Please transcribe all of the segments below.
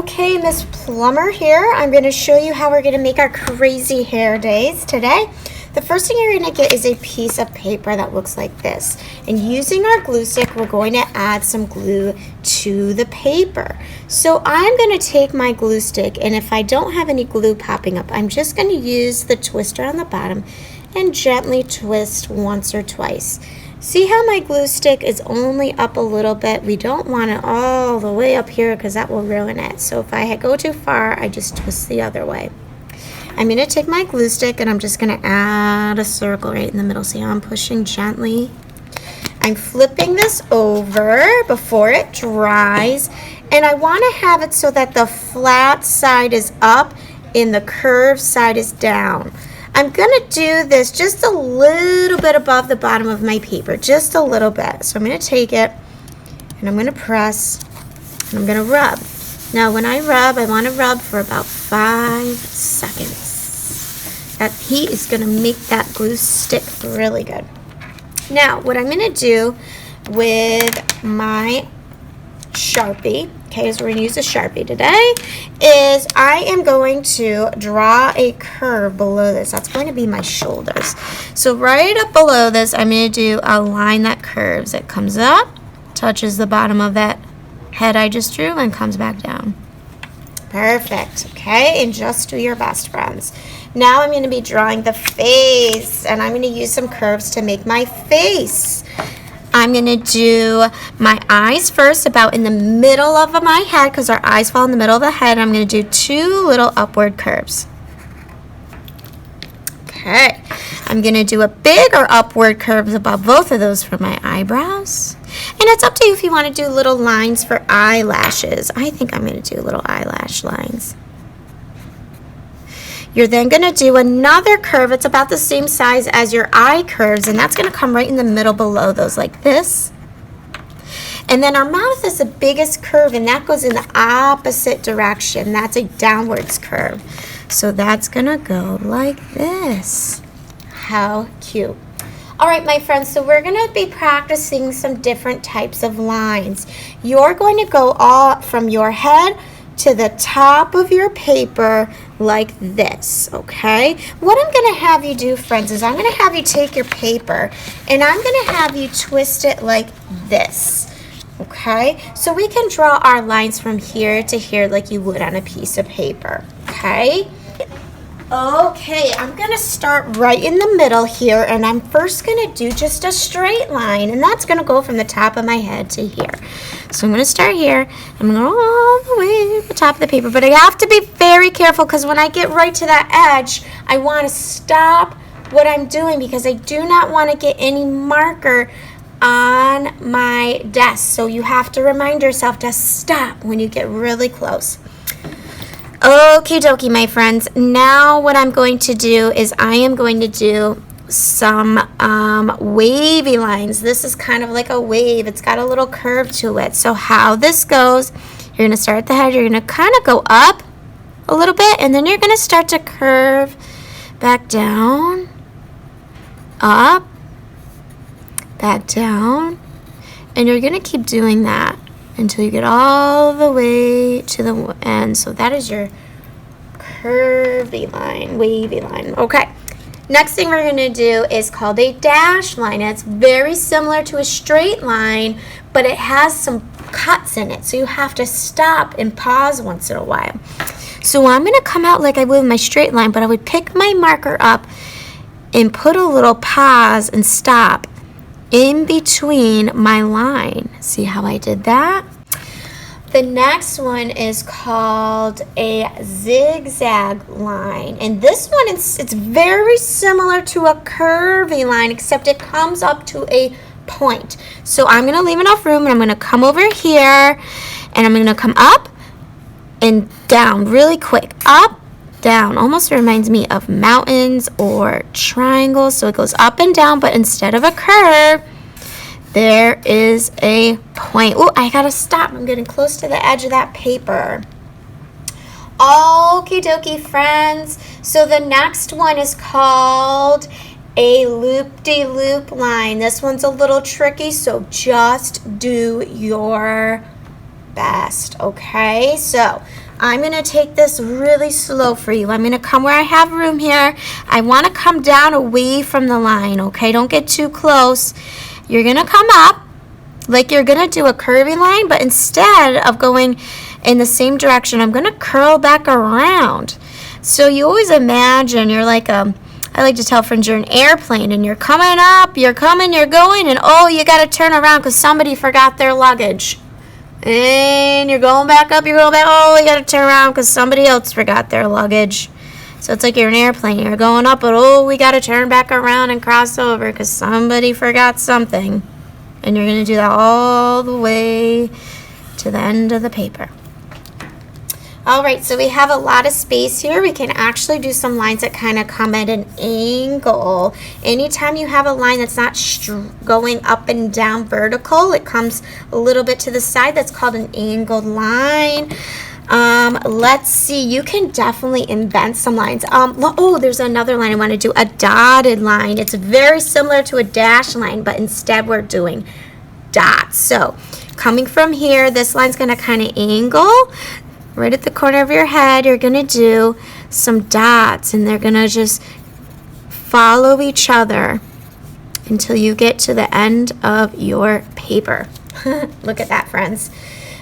Okay, Miss Plummer here. I'm going to show you how we're going to make our crazy hair days today. The first thing you're going to get is a piece of paper that looks like this. And using our glue stick, we're going to add some glue to the paper. So I'm going to take my glue stick, and if I don't have any glue popping up, I'm just going to use the twister on the bottom and gently twist once or twice. See how my glue stick is only up a little bit? We don't want it all the way up here because that will ruin it. So if I go too far, I just twist the other way. I'm going to take my glue stick and I'm just going to add a circle right in the middle. See how I'm pushing gently? I'm flipping this over before it dries. And I want to have it so that the flat side is up and the curved side is down. I'm going to do this just a little bit above the bottom of my paper, just a little bit. So I'm going to take it and I'm going to press and I'm going to rub. Now when I rub, I want to rub for about 5 seconds. That heat is going to make that glue stick really good. Now what I'm going to do with my Sharpie, okay, so we're going to use a Sharpie today, is I am going to draw a curve below this. That's going to be my shoulders. So right up below this, I'm going to do a line that curves. It comes up, touches the bottom of that head I just drew, and comes back down. Perfect, okay, and just do your best, friends. Now I'm going to be drawing the face, and I'm going to use some curves to make my face. I'm going to do my eyes first, about in the middle of my head, because our eyes fall in the middle of the head. I'm going to do 2 little upward curves. Okay. I'm going to do a bigger upward curves above both of those for my eyebrows. And it's up to you if you want to do little lines for eyelashes. I think I'm going to do little eyelash lines. You're then going to do another curve. It's about the same size as your eye curves, and that's going to come right in the middle below those like this. And then our mouth is the biggest curve, and that goes in the opposite direction. That's a downwards curve. So that's going to go like this. How cute. All right, my friends, so we're going to be practicing some different types of lines. You're going to go all from your head to the top of your paper like this, okay? What I'm going to have you do, friends, is I'm going to have you take your paper and I'm going to have you twist it like this, okay? So we can draw our lines from here to here like you would on a piece of paper, okay? Okay, I'm going to start right in the middle here, and I'm first going to do just a straight line, and that's going to go from the top of my head to here. So I'm going to start here. I'm going to go all the way to the top of the paper, but I have to be very careful because when I get right to that edge, I want to stop what I'm doing because I do not want to get any marker on my desk. So you have to remind yourself to stop when you get really close. Okie dokie, my friends. Now what I'm going to do is I am going to do some wavy lines. This is kind of like a wave. It's got a little curve to it. So how this goes, you're going to start at the head. You're going to kind of go up a little bit, and then you're going to start to curve back down, up, back down, and you're going to keep doing that until you get all the way to the end. So that is your curvy line, wavy line. Okay. Next thing we're going to do is called a dash line. It's very similar to a straight line, but it has some cuts in it. So you have to stop and pause once in a while. So I'm going to come out like I would with my straight line, but I would pick my marker up and put a little pause and stop in between my line. See how I did that? The next one is called a zigzag line. And this one, it's very similar to a curvy line, except it comes up to a point. So I'm going to leave enough room, and I'm going to come over here, and I'm going to come up and down really quick. Up, down. Almost reminds me of mountains or triangles. So it goes up and down, but instead of a curve, there is a point. Oh, I gotta stop. I'm getting close to the edge of that paper. Okie dokie, friends. So the next one is called a loop-de-loop line. This one's a little tricky, so just do your best, okay? So I'm going to take this really slow for you. I'm going to come where I have room here. I want to come down away from the line, okay? Don't get too close. You're going to come up like you're going to do a curvy line, but instead of going in the same direction, I'm going to curl back around. So you always imagine you're like I like to tell friends you're an airplane and you're coming up, you're coming, you're going, and oh, you got to turn around because somebody forgot their luggage. And you're going back up, you're going back, oh, you got to turn around because somebody else forgot their luggage. So it's like you're an airplane. You're going up, but oh, we got to turn back around and cross over because somebody forgot something. And you're going to do that all the way to the end of the paper. All right, so we have a lot of space here. We can actually do some lines that kind of come at an angle. Anytime you have a line that's not going up and down vertical, it comes a little bit to the side. That's called an angled line. Let's see. You can definitely invent some lines. Oh, there's another line I want to do, a dotted line. It's very similar to a dash line, but instead we're doing dots. So coming from here, this line's going to kind of angle. Right at the corner of your head, you're going to do some dots, and they're going to just follow each other until you get to the end of your paper. Look at that, friends.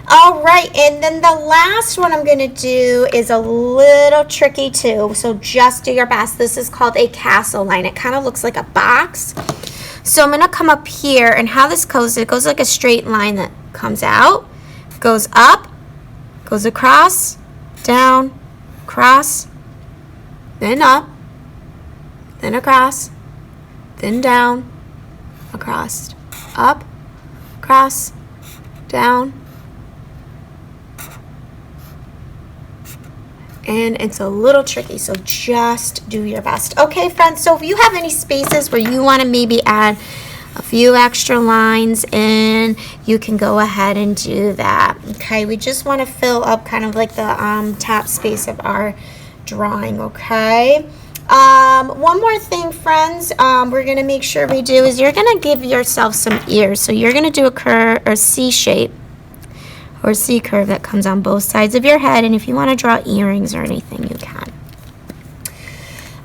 All right, and then the last one I'm going to do is a little tricky too, so just do your best. This is called a castle line. It kind of looks like a box. So I'm going to come up here, and how this goes, it goes like a straight line that comes out, goes up, goes across, down, cross, then up, then across, then down, across, up, cross, down, and it's a little tricky, so just do your best. Okay, friends, so if you have any spaces where you want to maybe add a few extra lines in, you can go ahead and do that. Okay, we just want to fill up kind of like the top space of our drawing. Okay, one more thing, friends, we're going to make sure we do is you're going to give yourself some ears. So you're going to do a curve or C shape or C curve that comes on both sides of your head, and if you want to draw earrings or anything, you can.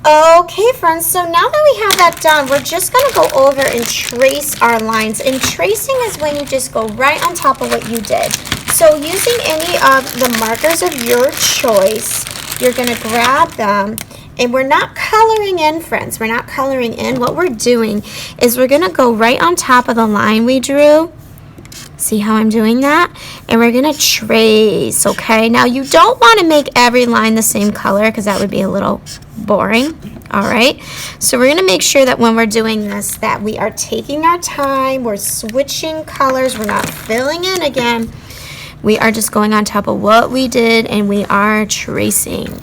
Okay, friends, so now that we have that done, we're just going to go over and trace our lines. And tracing is when you just go right on top of what you did. So using any of the markers of your choice, you're going to grab them. And we're not coloring in, friends. We're not coloring in. What we're doing is we're going to go right on top of the line we drew. See how I'm doing that? And we're going to trace, okay? Now, you don't want to make every line the same color because that would be a little boring, all right? So we're going to make sure that when we're doing this that we are taking our time, we're switching colors, we're not filling in again. We are just going on top of what we did, and we are tracing.